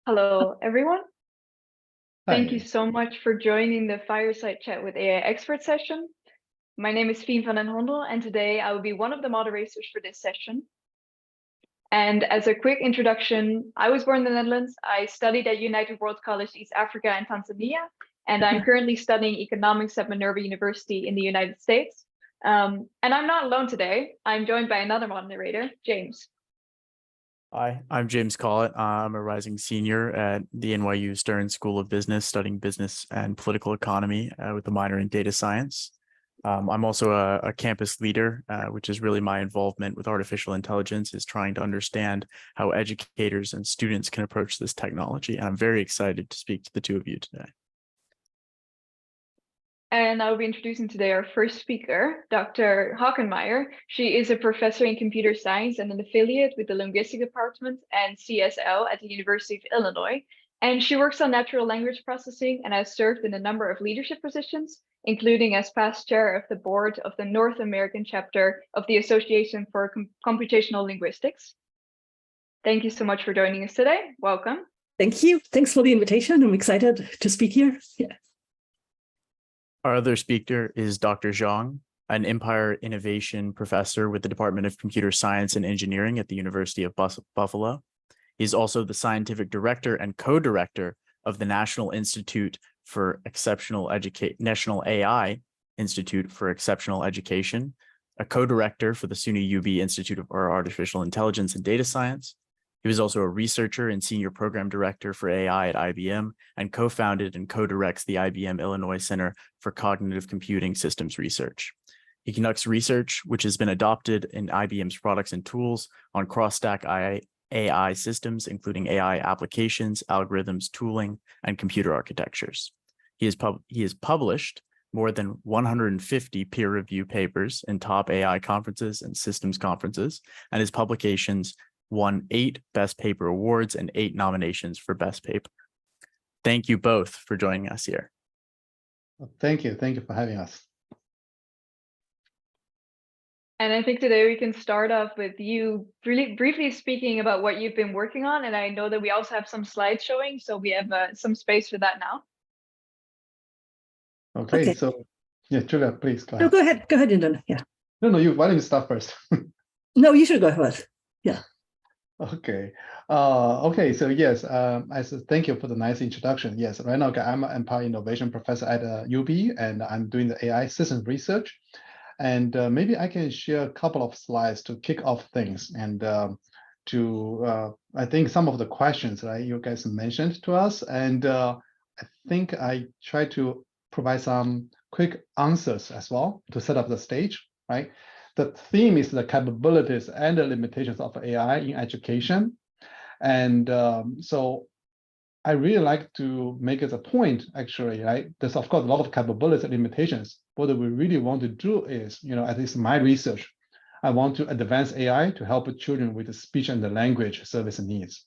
Hello, everyone. Thank you Hi. so much for joining the Fireside Chat with AI Expert session. My name is Fien van den Hondel, and today I will be one of the moderators for this session. And as a quick introduction, I was born in the Netherlands. I studied at United World College East Africa and Tanzania, and I'm currently studying economics at Minerva University in the United States. And I'm not alone today. I'm joined by another moderator, James. Hi, I'm James Collett. I'm a rising senior at the NYU Stern School of Business, studying business and political economy with a minor in data science. I'm also a campus leader, which is really my involvement with artificial intelligence, is trying to understand how educators and students can approach this technology. And I'm very excited to speak to the two of you today. And I'll be introducing today our first speaker, Dr. Hockenmeyer. She is a professor in computer science and an affiliate with the linguistic department and CSL at the University of Illinois. And she works on natural language processing and has served in a number of leadership positions, including as past chair of the board of the North American chapter of the Association for Computational Linguistics. Thank you so much for joining us today. Welcome. Thank you. Thanks for the invitation. I'm excited to speak here. Yeah. Our other speaker is Dr. Xiong, an Empire Innovation Professor with the Department of Computer Science and Engineering at the University of Buffalo. He's also the Scientific Director and Co-Director of the National Institute for National AI Institute for Exceptional Education, a co-director for the SUNY-UB Institute for Artificial Intelligence and Data Science. He was also a researcher and senior program director for AI at IBM, and co-founded and co-directs the IBM-Illinois Center for Cognitive Computing Systems Research. He conducts research which has been adopted in IBM's products and tools on cross-stack AI systems, including AI applications, algorithms, tooling, and computer architectures. He has published more than 150 peer-reviewed papers in top AI conferences and systems conferences, and his publications won 8 Best Paper awards and 8 nominations for Best Paper. Thank you both for joining us here. Thank you. Thank you for having us. And I think today we can start off with you really briefly speaking about what you've been working on. And I know that we also have some slides showing, so we have some space for that now. Okay. So yeah, Julia, please go ahead. No, go ahead. Go ahead, Jinjun. Yeah. No, why don't you start first? No, you should go ahead. Yeah. Okay. Okay. So yes, thank you for the nice introduction. Yes, right now I'm an Empire Innovation Professor at UB, and I'm doing the AI systems research. And maybe I can share a couple of slides to kick off things, and I think some of the questions that you guys mentioned to us, and I think I try to provide some quick answers as well to set up the stage, right? The theme is the capabilities and the limitations of AI in education. And so I really like to make it a point, actually, right? There's, of course, a lot of capabilities and limitations. What we really want to do is, at least my research, I want to advance AI to help children with the speech and the language service needs.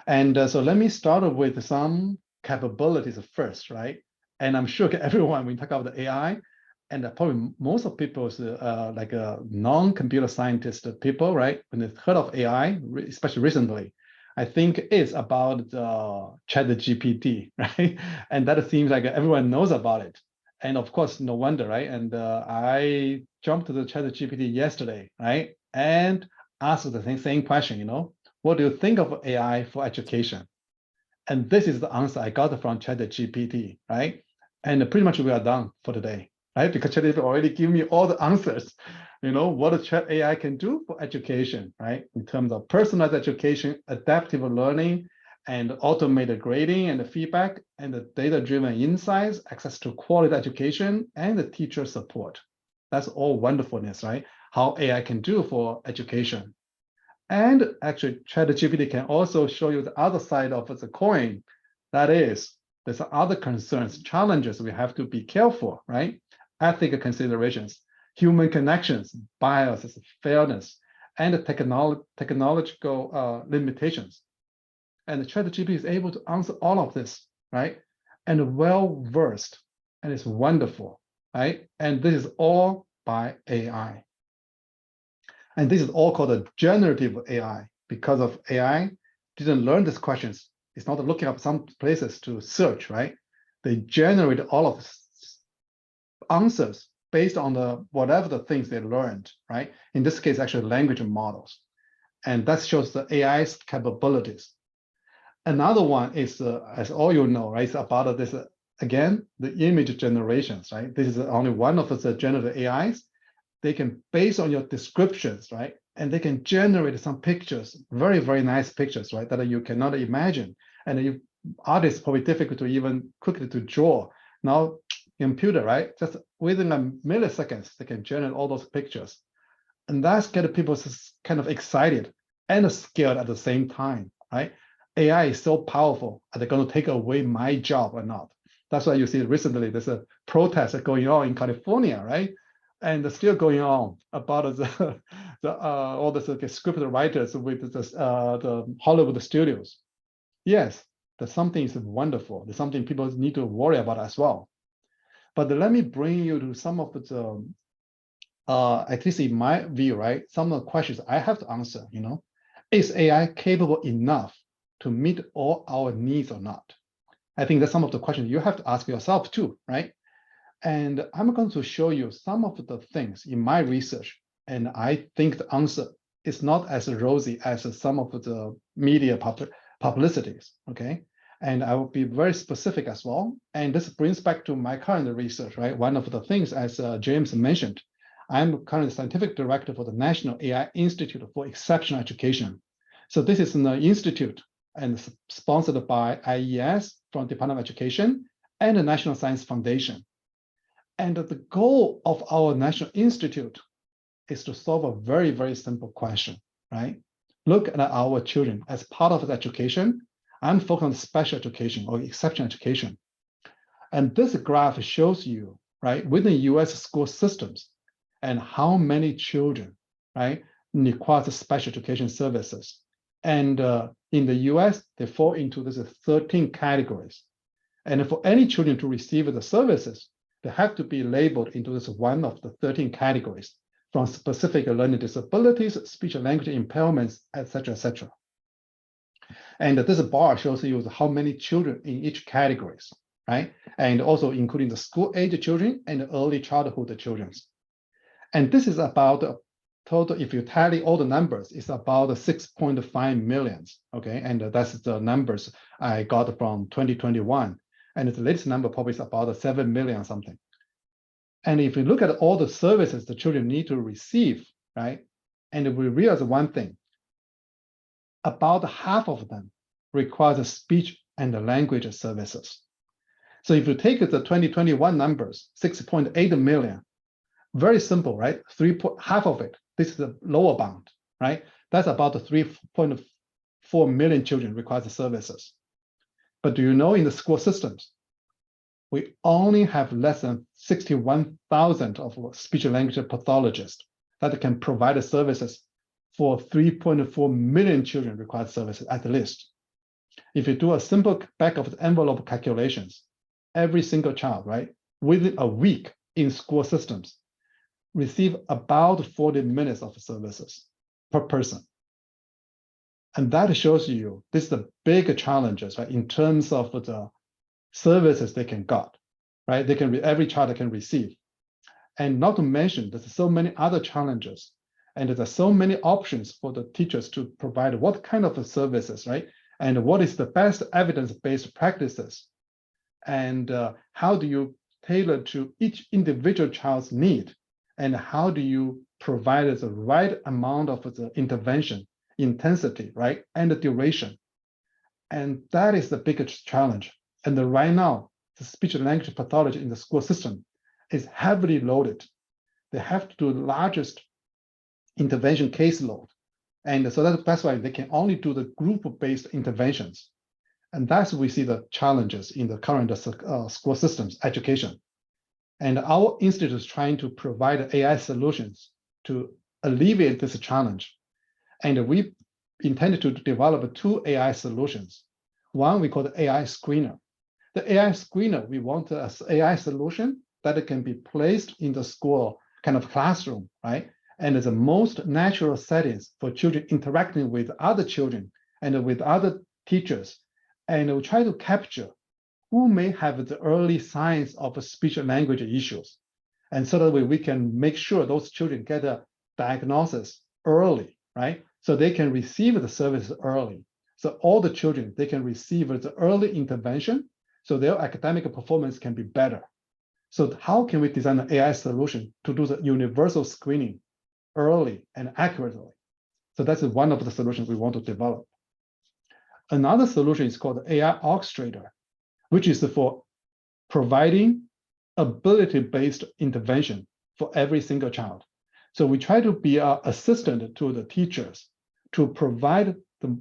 And so let me start with some capabilities first, right? And I'm sure everyone, when we talk about the AI, and probably most of people's like non-computer scientist people, right? When they've heard of AI, especially recently, I think it's about the ChatGPT, right? And that seems like everyone knows about it. And of course, no wonder, right? And I jumped to the ChatGPT yesterday, right? And asked the same question, what do you think of AI for education? And this is the answer I got from ChatGPT, right? And pretty much we are done for today, right? Because ChatGPT already gave me all the answers, what a chat AI can do for education, right? In terms of personalized education, adaptive learning, and automated grading and the feedback, and the data-driven insights, access to quality education, and the teacher support. That's all wonderfulness, right? How AI can do for education. And actually, ChatGPT can also show you the other side of the coin. That is, there's other concerns, challenges we have to be careful, right? Ethical considerations, human connections, biases, fairness, and the technological limitations. And the ChatGPT is able to answer all of this, right? And well-versed, and it's wonderful, right? And this is all by AI. And this is all called a generative AI because of AI didn't learn these questions. It's not looking up some places to search, right? They generate all of answers based on whatever the things they learned, right? In this case, actually language models. And that shows the AI's capabilities. Another one is, as all you know, right, it's about this, again, the image generations, right? This is only one of the generative AIs. They can, based on your descriptions, right? And they can generate some pictures, very, very nice pictures, right? That you cannot imagine. And artists probably difficult to even quickly to draw. Now, computer, right? Just within a milliseconds, they can generate all those pictures. And that's getting people kind of excited and scared at the same time, right? AI is so powerful. Are they going to take away my job or not? That's why you see recently there's a protest going on in California, right? And it's still going on about all the script writers with the Hollywood studios. Yes, that something is wonderful. There's something people need to worry about as well. But let me bring you to some of the, at least in my view, right? Some of the questions I have to answer, is AI capable enough to meet all our needs or not? I think that's some of the questions you have to ask yourself too, right? And I'm going to show you some of the things in my research, and I think the answer is not as rosy as some of the media publicities, okay? And I will be very specific as well. And this brings back to my current research, right? One of the things, as James mentioned, I'm currently scientific director for the National AI Institute for Exceptional Education. So this is an institute and sponsored by IES from Department of Education and the National Science Foundation. And the goal of our National Institute is to solve a very, very simple question, right? Look at our children as part of the education. I'm focused on special education or exceptional education. And this graph shows you, right, within US school systems and how many children, right, require special education services. And in the US, they fall into these 13 categories. And for any children to receive the services, they have to be labeled into this one of the 13 categories, from specific learning disabilities, speech and language impairments, etc., etc. And this bar shows you how many children in each categories, right? And also including the school-age children and early childhood children. And this is about total, if you tally all the numbers, it's about 6.5 million, okay? And that's the numbers I got from 2021. And the latest number probably is about 7 million something. And if you look at all the services the children need to receive, right? And we realize one thing, about half of them requires speech and language services. So if you take the 2021 numbers, 6.8 million, very simple, right? Half of it, this is the lower bound, right? That's about 3.4 million children require the services. But do you know in the school systems, we only have less than 61,000 of speech and language pathologists that can provide the services for 3.4 million children require services at least. If you do a simple back of the envelope calculations, every single child, right, within a week in school systems, receive about 40 minutes of services per person. And that shows you this is the big challenges, right, in terms of the services they can get, right? They can every child can receive. And not to mention there's so many other challenges, and there's so many options for the teachers to provide what kind of services, right? And what is the best evidence-based practices? And how do you tailor to each individual child's need? And how do you provide the right amount of the intervention, intensity, right? And the duration. And that is the biggest challenge. And right now, the speech and language pathology in the school system is heavily loaded. They have to do the largest intervention caseload. And so that's why they can only do the group-based interventions. And that's we see the challenges in the current school systems education. And our institute is trying to provide AI solutions to alleviate this challenge. And we intended to develop 2 AI solutions. One we call the AI screener. The AI screener, we want an AI solution that can be placed in the school kind of classroom, right? And the most natural settings for children interacting with other children and with other teachers, and we try to capture who may have the early signs of speech and language issues. And so that way we can make sure those children get a diagnosis early, right? So they can receive the service early. So all the children, they can receive the early intervention so their academic performance can be better. So how can we design an AI solution to do the universal screening early and accurately? So that's one of the solutions we want to develop. Another solution is called the AI orchestrator, which is for providing ability-based intervention for every single child. So we try to be an assistant to the teachers to provide the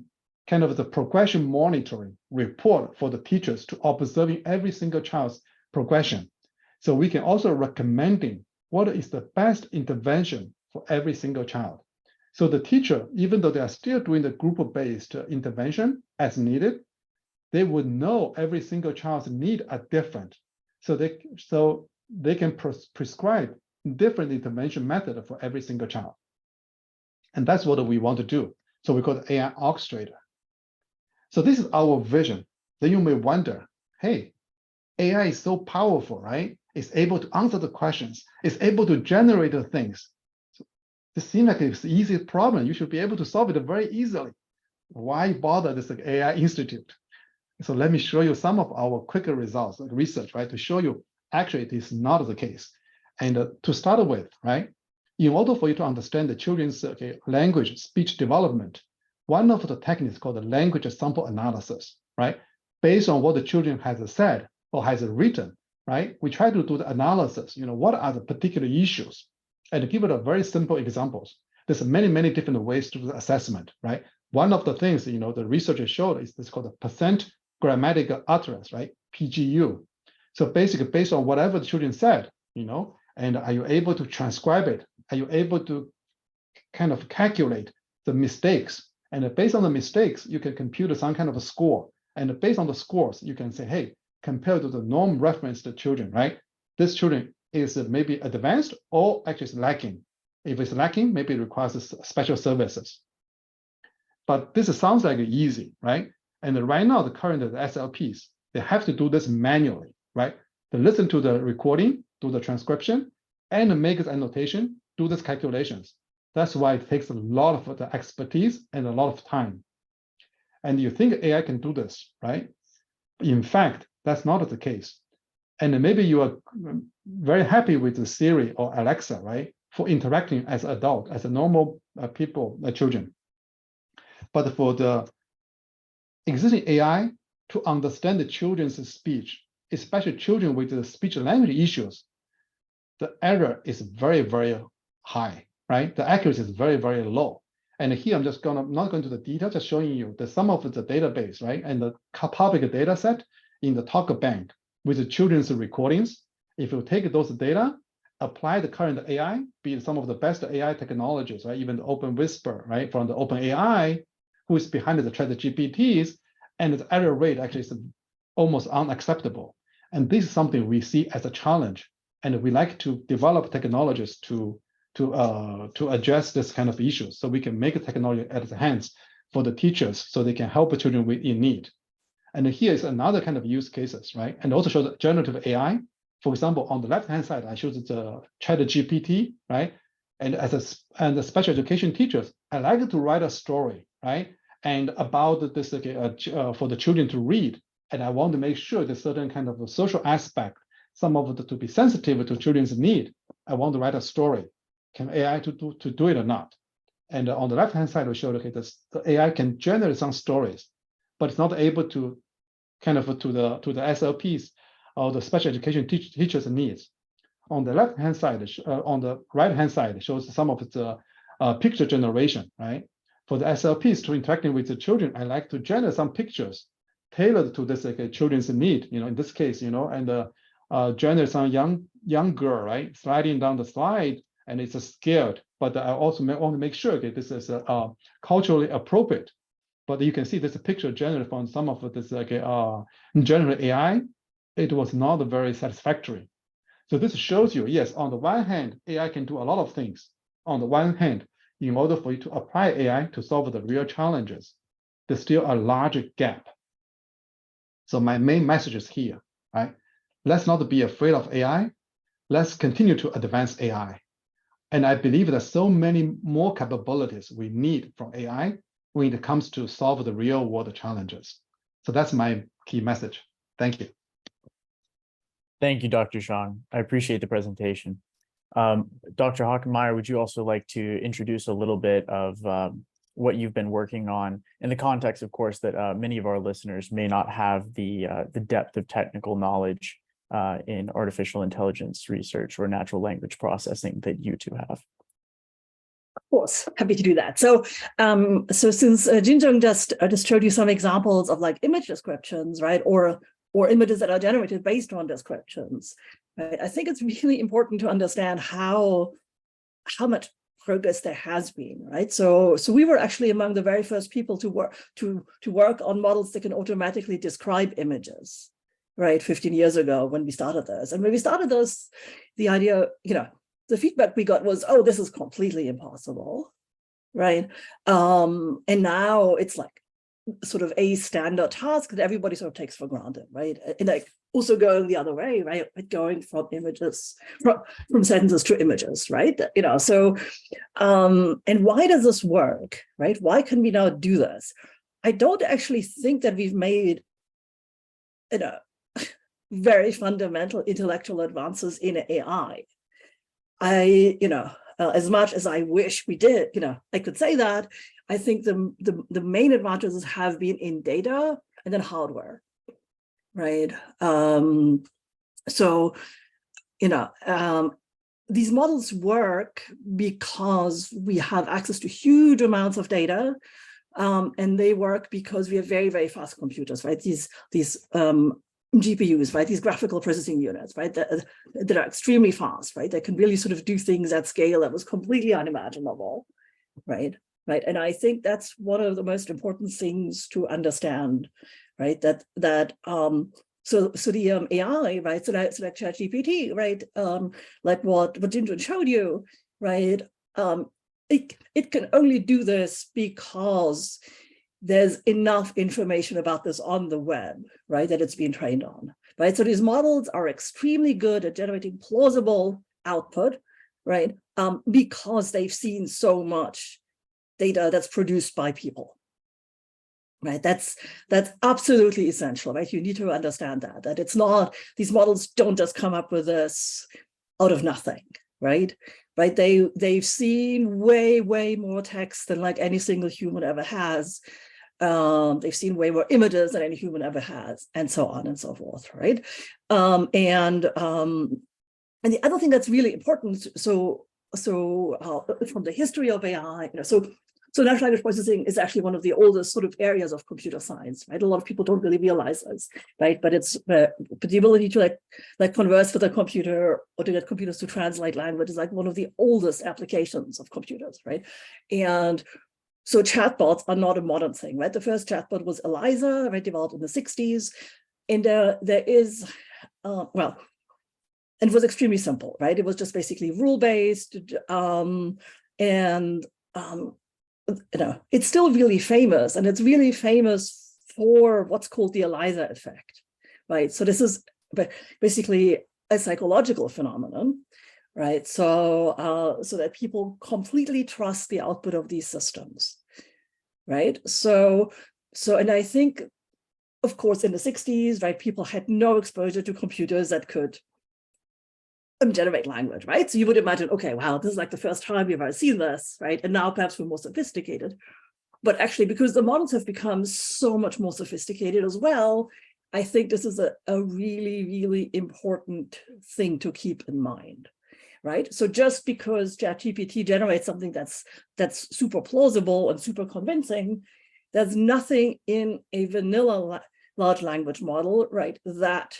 kind of the progression monitoring report for the teachers to observing every single child's progression. So we can also recommending what is the best intervention for every single child. So the teacher, even though they are still doing the group-based intervention as needed, they would know every single child's need are different. So they can prescribe different intervention method for every single child. And that's what we want to do. So we call it AI orchestrator. So this is our vision. Then you may wonder, hey, AI is so powerful, right? It's able to answer the questions. It's able to generate the things. So this seems like it's the easiest problem. You should be able to solve it very easily. Why bother this AI Institute? So let me show you some of our quicker results, like research, right? To show you actually it is not the case. And to start with, right? In order for you to understand the children's language speech development, one of the techniques called the language sample analysis, right? Based on what the children has said or has written, right? We try to do the analysis, what are the particular issues? And to give it a very simple examples. There's many, many different ways to do the assessment, right? One of the things, the researchers showed is this called the percent grammatical utterance, right? PGU. So basically based on whatever the children said, and are you able to transcribe it? Are you able to kind of calculate the mistakes? And based on the mistakes, you can compute some kind of a score. And based on the scores, you can say, hey, compared to the norm referenced children, right? This children is maybe advanced or actually is lacking. If it's lacking, maybe it requires special services. But this sounds like easy, right? And right now, the current SLPs, they have to do this manually, right? They listen to the recording, do the transcription, and make the annotation, do these calculations. That's why it takes a lot of the expertise and a lot of time. And you think AI can do this, right? In fact, that's not the case. And maybe you are very happy with the Siri or Alexa, right? For interacting as an adult, as a normal children. But for the existing AI to understand the children's speech, especially children with the speech language issues, the error is very, very high, right? The accuracy is very, very low. And here I'm just not going to the detail, just showing you the sum of the database, right? And the public data set in the Talk Bank with the children's recordings. If you take those data, apply the current AI, be it some of the best AI technologies, right? Even the Open Whisper, right? From the Open AI, who is behind the ChatGPTs, and the error rate actually is almost unacceptable. And this is something we see as a challenge. And we like to develop technologies to address this kind of issues, so we can make a technology at the hands for the teachers so they can help the children in need. And here is another kind of use cases, right? And also show the generative AI. For example, on the left-hand side, I showed the ChatGPT, right? And as a special education teachers, I like to write a story, right? And about this for the children to read. And I want to make sure there's certain kind of a social aspect, some of it to be sensitive to children's need. I want to write a story. Can AI to do it or not? And on the left-hand side, we showed, the AI can generate some stories, but it's not able to kind of to the SLPs or the special education teachers' needs. On the left-hand side, on the right-hand side, shows some of the picture generation, right? For the SLPs to interacting with the children, I like to generate some pictures tailored to this children's need, in this case, and generate some young girl, right, sliding down the slide, and it's scared. But I also want to make sure that this is culturally appropriate. But you can see this picture generated from some of this generative AI. It was not very satisfactory. So this shows you, yes, on the one hand, AI can do a lot of things. On the one hand, in order for you to apply AI to solve the real challenges. there's still a larger gap. So my main message is here, right? Let's not be afraid of AI. Let's continue to advance AI. And I believe there's so many more capabilities we need from AI when it comes to solve the real world challenges. So that's my key message. Thank you. Thank you, Dr. Xiong. I appreciate the presentation. Dr. Hockenmeyer, would you also like to introduce a little bit of what you've been working on in the context, of course, that many of our listeners may not have the depth of technical knowledge in artificial intelligence research or natural language processing that you two have? Of course, happy to do that. So, since Jinjun just showed you some examples of like image descriptions, right, or images that are generated based on descriptions, right? I think it's really important to understand how much progress there has been, right? So we were actually among the very first people to work on models that can automatically describe images, right? 15 years ago when we started this. And when we started this, the idea, the feedback we got was, oh, this is completely impossible, right? And now it's like sort of a standard task that everybody sort of takes for granted, right? And like also going the other way, right? Going from images, from sentences to images, right? So, and why does this work, right? Why can we now do this? I don't actually think that we've made, very fundamental intellectual advances in AI. As much as I wish we did, I could say that. I think the main advantages have been in data and then hardware, right? These models work because we have access to huge amounts of data, and they work because we have very, very fast computers, right? These GPUs, right? These graphical processing units, right? That are extremely fast, right? That can really sort of do things at scale that was completely unimaginable, right? Right. And I think that's one of the most important things to understand, right? So the AI, right? So like ChatGPT, right? Like what Jinjun showed you, right? It can only do this because there's enough information about this on the web, right? That it's been trained on, right? So these models are extremely good at generating plausible output, right? Because they've seen so much data that's produced by people, right? That's absolutely essential, right? You need to understand that it's not, these models don't just come up with this out of nothing, right? Right? They've seen way, way more text than like any single human ever has. They've seen way more images than any human ever has, and so on and so forth, right? And the other thing that's really important, so from the history of AI, so natural language processing is actually one of the oldest sort of areas of computer science, right? A lot of people don't really realize this, right? But the ability to like converse with a computer or to get computers to translate language is like one of the oldest applications of computers, right? And so chatbots are not a modern thing, right? The first chatbot was Eliza, right? Developed in the 60s. And there is, and it was extremely simple, right? It was just basically rule-based, it's still really famous, and it's really famous for what's called the Eliza effect, right? So this is basically a psychological phenomenon, right? So that people completely trust the output of these systems, right? So and I think, of course, in the 60s, right, people had no exposure to computers that could generate language, right? So you would imagine, okay, wow, this is like the first time we've ever seen this, right? And now perhaps we're more sophisticated. But actually, because the models have become so much more sophisticated as well, I think this is a really, really important thing to keep in mind, right? So just because ChatGPT generates something that's super plausible and super convincing, there's nothing in a vanilla large language model, right, that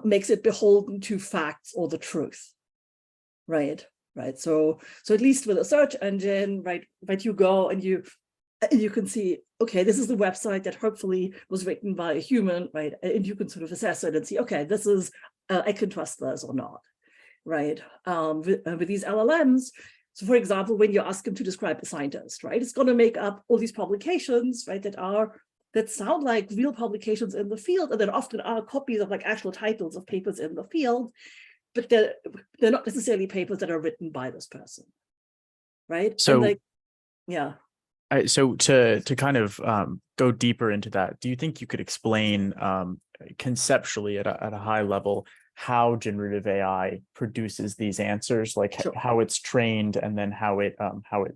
makes it beholden to facts or the truth, right? So at least with a search engine, right, you go and you can see, okay, this is the website that hopefully was written by a human, right? And you can sort of assess it and see, okay, this is, I can trust this or not, right? With these LLMs, So for example, when you ask him to describe a scientist, right, it's going to make up all these publications, right, that sound like real publications in the field, and that often are copies of like actual titles of papers in the field, but they're not necessarily papers that are written by this person, right? So, and like, yeah. So to kind of go deeper into that, do you think you could explain conceptually at a high level how generative AI produces these answers, like Sure. how it's trained, and then how it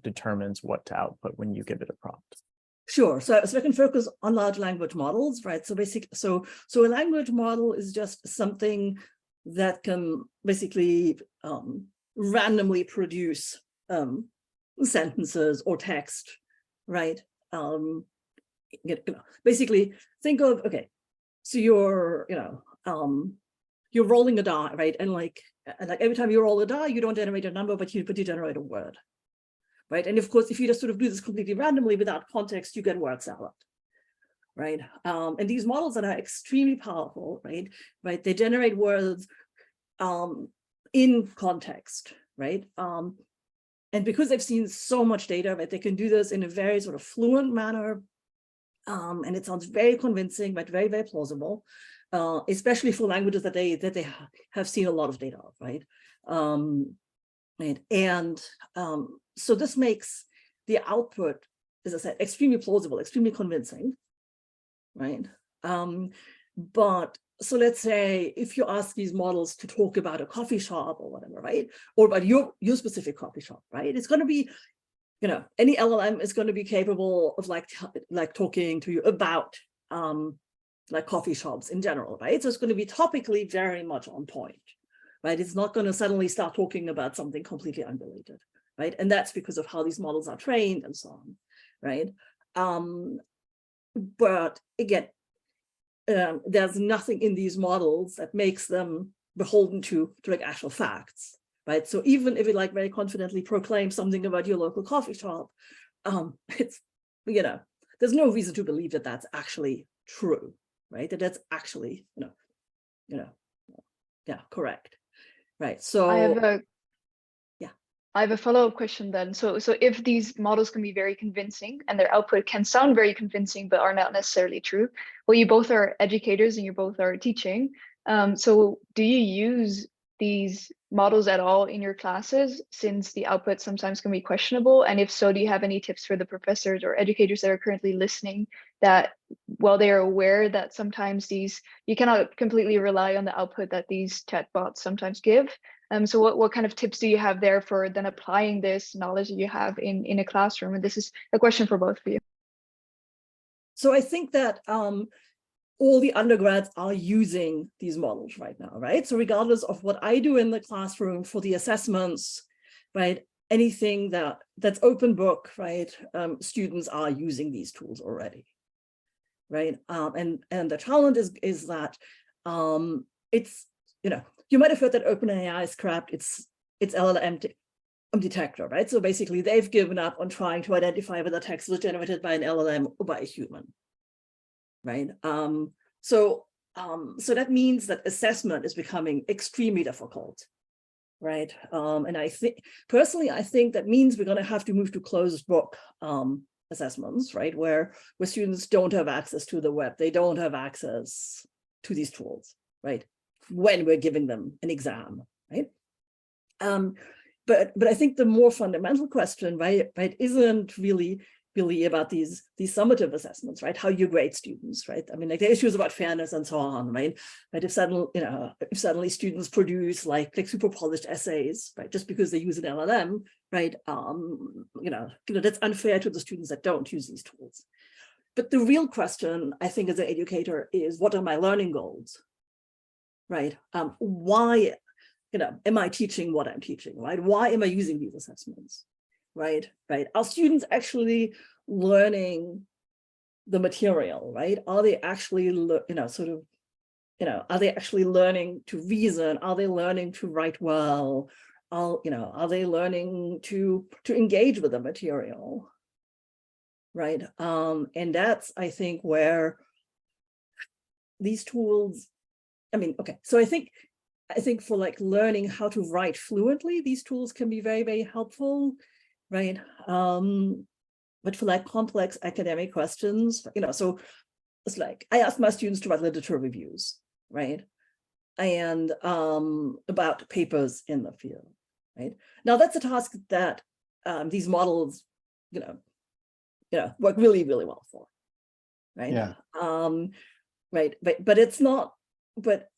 determines what to output when you give it a prompt? Sure. So I can focus on large language models, right? So so a language model is just something that can basically randomly produce sentences or text, right? Basically think of, okay, so you're rolling a die, right? And like every time you roll a die, you don't generate a number, but you generate a word, right? And of course, if you just sort of do this completely randomly without context, you get word salad, right? And these models that are extremely powerful, right? They generate words in context, right? And because they've seen so much data, right, they can do this in a very sort of fluent manner. And it sounds very convincing, but very, very plausible, especially for languages that they have seen a lot of data of, right? And so this makes the output, as I said, extremely plausible, extremely convincing, right? But so let's say if you ask these models to talk about a coffee shop or whatever, right? Or about your specific coffee shop, right? It's going to be, any LLM is going to be capable of like talking to you about like coffee shops in general, right? So it's going to be topically very much on point, right? It's not going to suddenly start talking about something completely unrelated, right? And that's because of how these models are trained and so on, right? But again, there's nothing in these models that makes them beholden to like actual facts, right? So even if it like very confidently proclaims something about your local coffee shop, it's, there's no reason to believe that that's actually true, right? That's actually, yeah, correct, right? So I have a follow-up question then. So if these models can be very convincing and their output can sound very convincing, but are not necessarily true, well, you both are educators and you both are teaching. So do you use these models at all in your classes, since the output sometimes can be questionable? And if so, do you have any tips for the professors or educators that are currently listening, that while they are aware that sometimes you cannot completely rely on the output that these chatbots sometimes give? So what kind of tips do you have there for then applying this knowledge that you have in a classroom? And this is a question for both of you. So I think that all the undergrads are using these models right now, right? So regardless of what I do in the classroom for the assessments, right, anything that's open book, right, students are using these tools already, right? And the challenge is that it's, you might have heard that OpenAI scrapped its LLM detector, right? So basically they've given up on trying to identify whether text was generated by an LLM or by a human, right? So that means that assessment is becoming extremely difficult, right? And I think, personally, I think that means we're going to have to move to closed book assessments, right? Where students don't have access to the web. They don't have access to these tools, right? When we're giving them an exam, right? But I think the more fundamental question, right, isn't really about these summative assessments, right? How you grade students, right? I mean, like the issues about fairness and so on, right? But if suddenly students produce like super polished essays, right, just because they use an LLM, right? That's unfair to the students that don't use these tools. But the real question, I think, as an educator is, what are my learning goals? Right? Why, am I teaching what I'm teaching, right? Why am I using these assessments, right? Are students actually learning the material, right? Are they actually, are they actually learning to reason? Are they learning to write well? Are they learning to engage with the material, right? And that's, I think, where these tools, okay, so I think I think for like learning how to write fluently, these tools can be very, very helpful, right? But for like complex academic questions, so it's like I ask my students to write literature reviews, right? And about papers in the field, right? Now that's a task that these models, work really, really well for, right? Yeah. Right, but it's not. But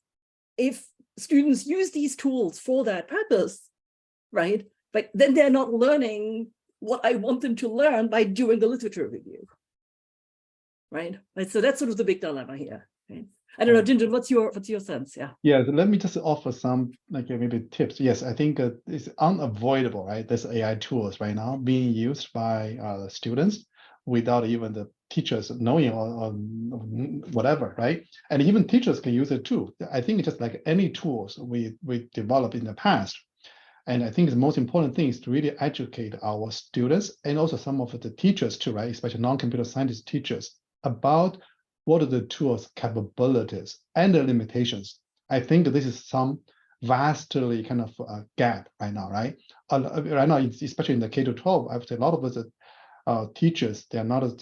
if students use these tools for that purpose, right? But then they're not learning what I want them to learn by doing the literature review, right? So that's sort of the big dilemma here. Right? I don't know, Jinjun, what's your sense? Yeah. Yeah, let me just offer some like maybe tips. Yes, I think it's unavoidable, right? There's AI tools right now being used by the students without even the teachers knowing or whatever, right? And even teachers can use it too. I think just like any tools we developed in the past. And I think the most important thing is to really educate our students and also some of the teachers too, right? Especially non-computer science teachers about what are the tools' capabilities and the limitations. I think this is some vastly kind of gap right now, right? Right now, especially in the K-12, I would say a lot of the teachers, they are not as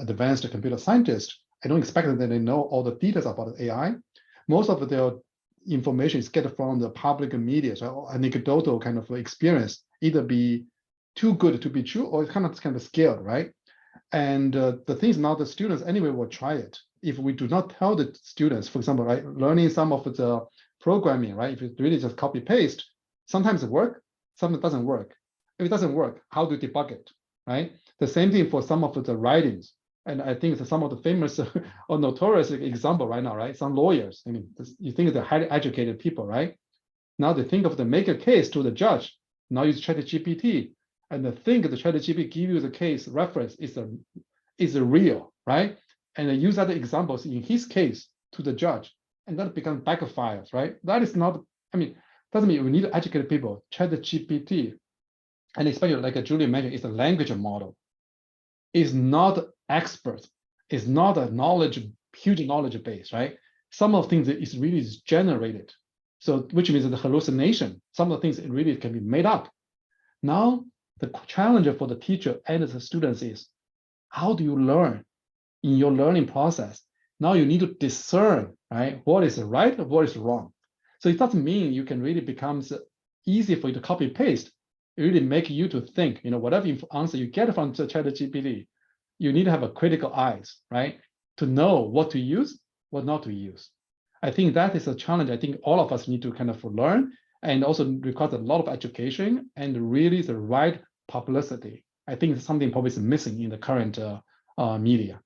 advanced computer scientists. I don't expect that they know all the details about AI. Most of their information is get from the public media, so anecdotal kind of experience, either be too good to be true or kind of scared, right? And the thing is now the students anyway will try it. If we do not tell the students, for example, right, learning some of the programming, right? If you really just copy paste, sometimes it works, sometimes it doesn't work. If it doesn't work, how do you debug it, right? The same thing for some of the writings. And I think some of the famous or notorious example right now, right? Some lawyers, I mean, you think they're highly educated people, right? Now they think of the make a case to the judge. Now use ChatGPT, and the thing the ChatGPT give you the case reference is real, right? And they use other examples in his case to the judge, and that becomes backfires, right? That is not. I mean, doesn't mean we need to educate people. ChatGPT, and especially like Julie mentioned, is a language model. Is not expert, is not a huge knowledge base, right? Some of things is really generated. So which means the hallucination, some of the things it really can be made up. Now, the challenge for the teacher and the students is, how do you learn in your learning process? Now you need to discern, right? What is right, what is wrong. So it doesn't mean you can really become easy for you to copy paste. It really make you to think, whatever answer you get from the ChatGPT, you need to have a critical eyes, right? To know what to use, what not to use. I think that is a challenge I think all of us need to kind of learn, and also requires a lot of education and really the right publicity. I think it's something probably is missing in the current media.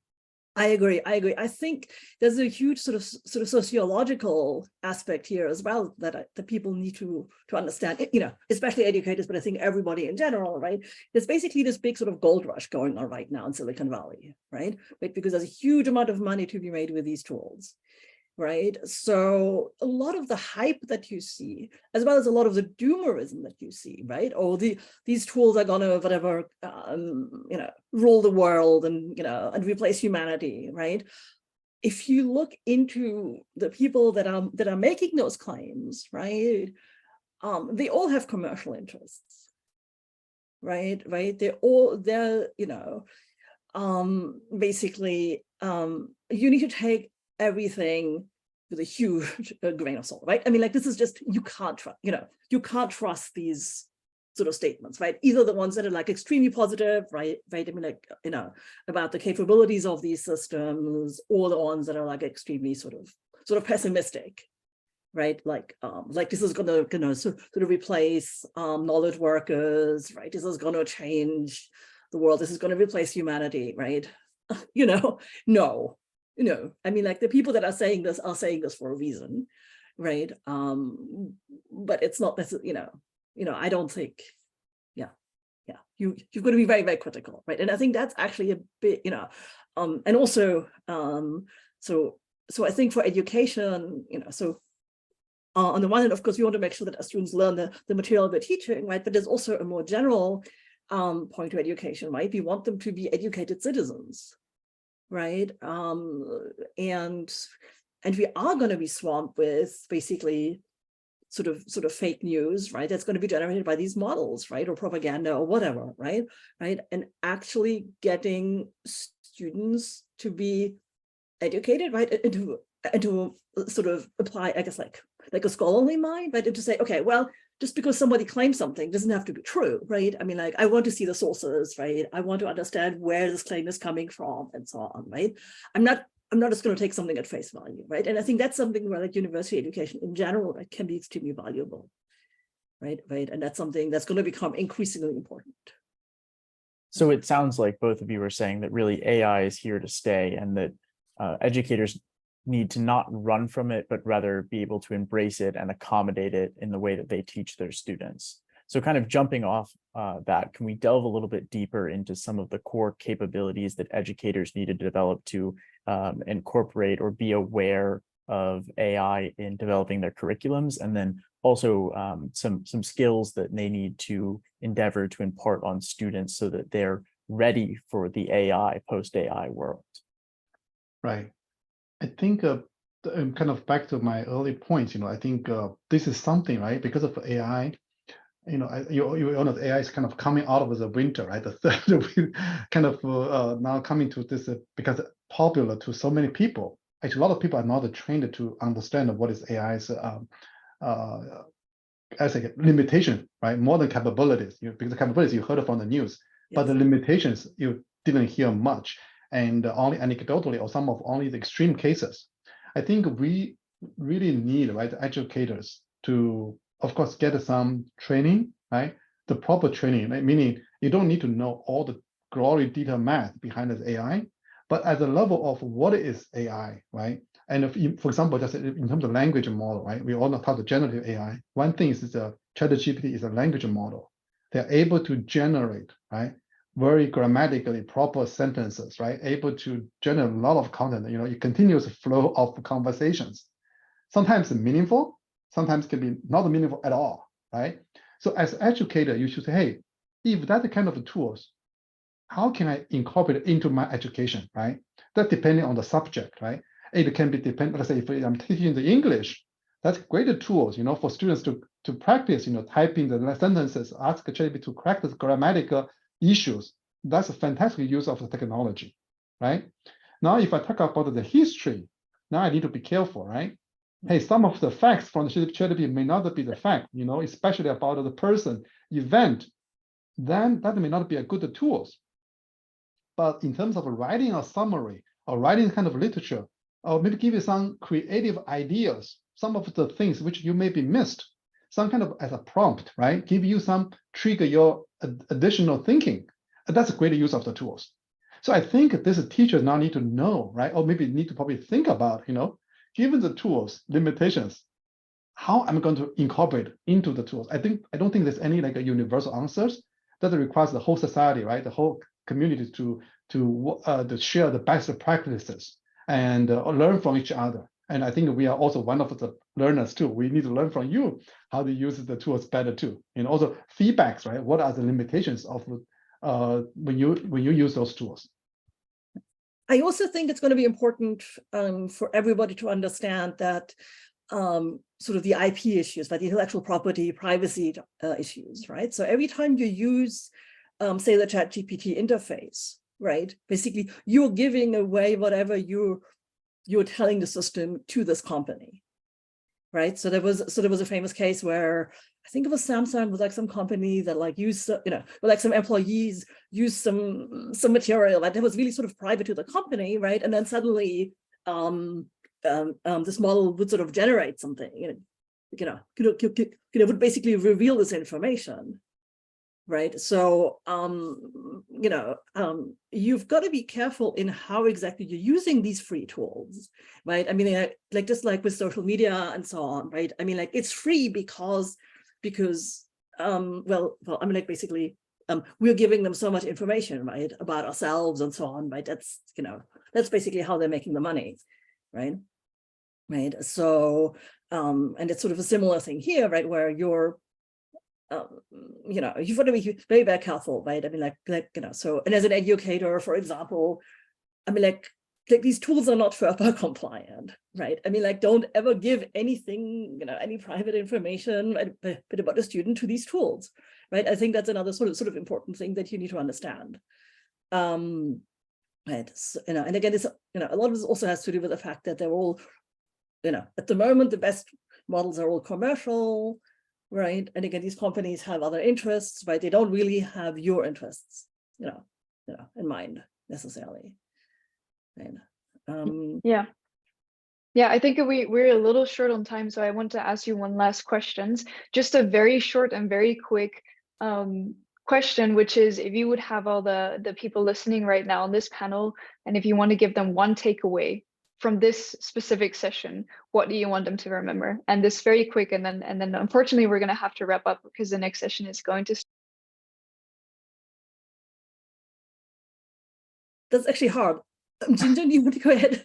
I agree. I think there's a huge sort of sociological aspect here as well that people need to understand, especially educators, but I think everybody in general, right? There's basically this big sort of gold rush going on right now in Silicon Valley, right? Because there's a huge amount of money to be made with these tools, right? So a lot of the hype that you see, as well as a lot of the doomerism that you see, right? Oh, these tools are gonna whatever, rule the world and and replace humanity, right? If you look into the people that are making those claims, right, they all have commercial interests, right? They're basically you need to take everything with a huge grain of salt, right? I mean, like, this is just, you can't trust these sort of statements, right? Either the ones that are like extremely positive, right? I mean, like, about the capabilities of these systems, or the ones that are like extremely sort of pessimistic, right? Like this is gonna sort of replace knowledge workers, right? This is gonna change the world. This is gonna replace humanity, right? No. I mean, like, the people that are saying this for a reason, right? But it's not necessarily, I don't think, you've got to be very, very critical, right? And I think that's actually a bit, and also, so I think for education, on the one hand, of course, we want to make sure that our students learn the material we're teaching, right? But there's also a more general point to education, right? We want them to be educated citizens, right? And we are going to be swamped with basically sort of fake news, right? That's going to be generated by these models, right? Or propaganda or whatever, right? And actually getting students to be educated, right? And to sort of apply, I guess, like a scholarly mind, right? And to say, okay, well, just because somebody claims something doesn't have to be true, right? I mean, like, I want to see the sources, right? I want to understand where this claim is coming from and so on, right? I'm not just going to take something at face value, right? And I think that's something where like university education in general, right, can be extremely valuable, right? And that's something that's going to become increasingly important. So it sounds like both of you are saying that really AI is here to stay, and that educators need to not run from it, but rather be able to embrace it and accommodate it in the way that they teach their students. So kind of jumping off that, can we delve a little bit deeper into some of the core capabilities that educators need to develop to incorporate or be aware of AI in developing their curriculums, and then also some skills that they need to endeavor to impart on students so that they're ready for the AI, post-AI world? Right. I think kind of back to my early points, I think this is something, right? Because of AI, you know, AI is kind of coming out of the winter, right? The third kind of now coming to this because popular to so many people. Actually, a lot of people are not trained to understand what is AI's I say limitation, right? More than capabilities. Because the capabilities you heard from the news, Yes. but the limitations you didn't hear much, and only anecdotally or some of only the extreme cases. I think we really need, right, educators to, of course, get some training, right? The proper training, right? Meaning you don't need to know all the glory detailed math behind this AI, but at the level of what is AI, right? And if you, for example, just in terms of language model, right? We all know how the generative AI. One thing is the ChatGPT is a language model. They're able to generate, right, very grammatically proper sentences, right? Able to generate a lot of content, a continuous flow of conversations. Sometimes meaningful, sometimes can be not meaningful at all, right? So as an educator, you should say, hey, if that's the kind of tools, how can I incorporate it into my education, right? That depending on the subject, right? It can be dependent, let's say if I'm teaching the English, that's great tools, for students to practice, typing the sentences, ask ChatGPT to correct the grammatical issues. That's a fantastic use of the technology, right? Now, if I talk about the history, now I need to be careful, right? Hey, some of the facts from the ChatGPT may not be the fact, especially about the person, event, then that may not be a good tools. But in terms of writing a summary or writing kind of literature, or maybe give you some creative ideas, some of the things which you may be missed, some kind of as a prompt, right? Give you some trigger your additional thinking. That's a great use of the tools. So I think this teachers now need to know, right? Or maybe need to probably think about, given the tools limitations, how I'm going to incorporate into the tools. I don't think there's any like a universal answers that requires the whole society, right? The whole community to share the best practices and learn from each other. And I think we are also one of the learners too. We need to learn from you how to use the tools better too. And also feedbacks, right? What are the limitations of when you use those tools? I also think it's going to be important for everybody to understand that sort of the IP issues, like the intellectual property, privacy issues, right? So every time you use, say, the ChatGPT interface, right? Basically, you're giving away whatever you're telling the system to this company, right? So there was a famous case where I think it was Samsung, was like some company that like used, like some employees used some material that was really sort of private to the company, right? And then suddenly this model would sort of generate something, would basically reveal this information, right? So, you've got to be careful in how exactly you're using these free tools, right? I mean, like just like with social media and so on, right? I mean, like it's free because, well, I mean, like basically, we're giving them so much information, right, about ourselves and so on, right? That's, that's basically how they're making the money, right? Right. So, and it's sort of a similar thing here, right, where you're, you've got to be very, very careful, right? I mean, so, and as an educator, for example, I mean, like, like these tools are not FERPA compliant, right? I mean, like, don't ever give anything, any private information but about a student to these tools, right? I think that's another sort of important thing that you need to understand. Right. So, and again, it's, a lot of this also has to do with the fact that they're all, at the moment, the best models are all commercial, right? And again, these companies have other interests, right? They don't really have your interests, in mind necessarily. Right. Yeah, I think we're a little short on time, so I want to ask you one last question. Just a very short and very quick question, which is, if you would have all the people listening right now on this panel, and if you want to give them one takeaway from this specific session, what do you want them to remember? And this very quick, and then unfortunately we're going to have to wrap up because the next session is going to. That's actually hard. Jinjun, you want to go ahead?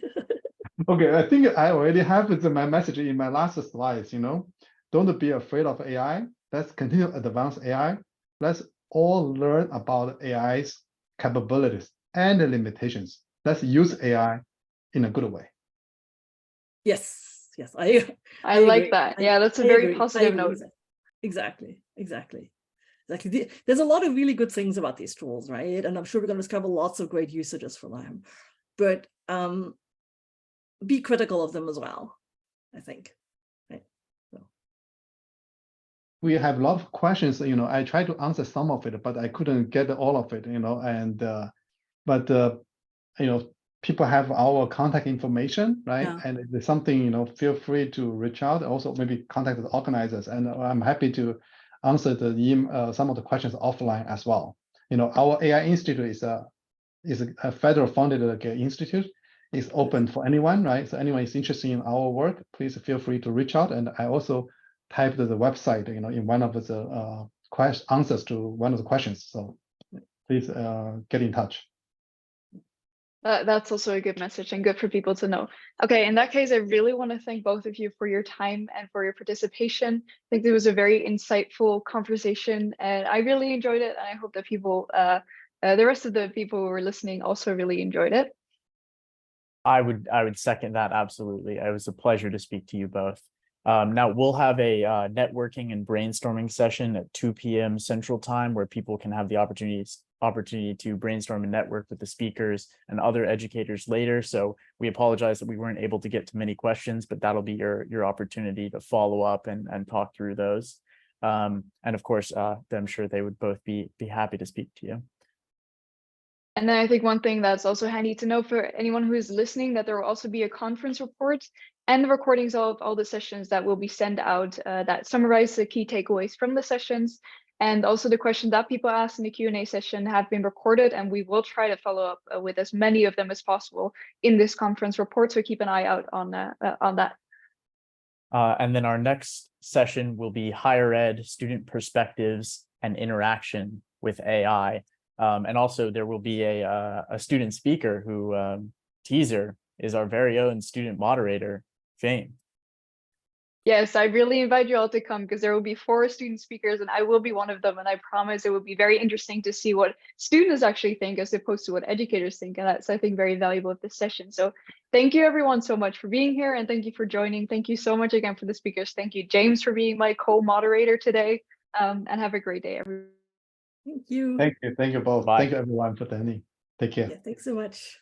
Okay, I think I already have my message in my last slides. Don't be afraid of AI. Let's continue to advance AI. Let's all learn about AI's capabilities and the limitations. Let's use AI in a good way. Yes, I like that. Yeah, that's a very positive note. Exactly. There's a lot of really good things about these tools, right? And I'm sure we're going to discover lots of great usages for them. But be critical of them as well, I think. Right. So. We have a lot of questions. I tried to answer some of it, but I couldn't get all of it. People have our contact information, right? Yeah. And if there's something, feel free to reach out. Also, maybe contact the organizers, and I'm happy to answer some of the questions offline as well. Our AI Institute is a federal funded institute. It's open for anyone, right? So anyone is interested in our work, please feel free to reach out. And I also typed the website, in one of the answers to one of the questions. So please get in touch. That's also a good message and good for people to know. Okay, in that case, I really want to thank both of you for your time and for your participation. I think it was a very insightful conversation, and I really enjoyed it. And I hope that people, the rest of the people who were listening, also really enjoyed it. I would second that, absolutely. It was a pleasure to speak to you both. Now we'll have a networking and brainstorming session at 2 p.m. Central Time, where people can have the opportunity to brainstorm and network with the speakers and other educators later. So we apologize that we weren't able to get to many questions, but that'll be your opportunity to follow up and talk through those. And of course, I'm sure they would both be happy to speak to you. And then I think one thing that's also handy to know for anyone who is listening, that there will also be a conference report and the recordings of all the sessions that will be sent out that summarize the key takeaways from the sessions. And also the questions that people asked in the Q&A session have been recorded, and we will try to follow up with as many of them as possible in this conference report. So keep an eye out on that. And then our next session will be higher ed, student perspectives, and interaction with AI. And also there will be a student speaker who, Teaser, is our very own student moderator, Fame. Yes, I really invite you all to come, because there will be 4 student speakers and I will be one of them. And I promise it will be very interesting to see what students actually think as opposed to what educators think. And that's, I think, very valuable of this session. So thank you everyone so much for being here, and thank you for joining. Thank you so much again for the speakers. Thank you, James, for being my co-moderator today, and have a great day, everyone. Thank you. Thank you both. Bye. Thank you everyone for attending. Take care. Yeah, thanks so much.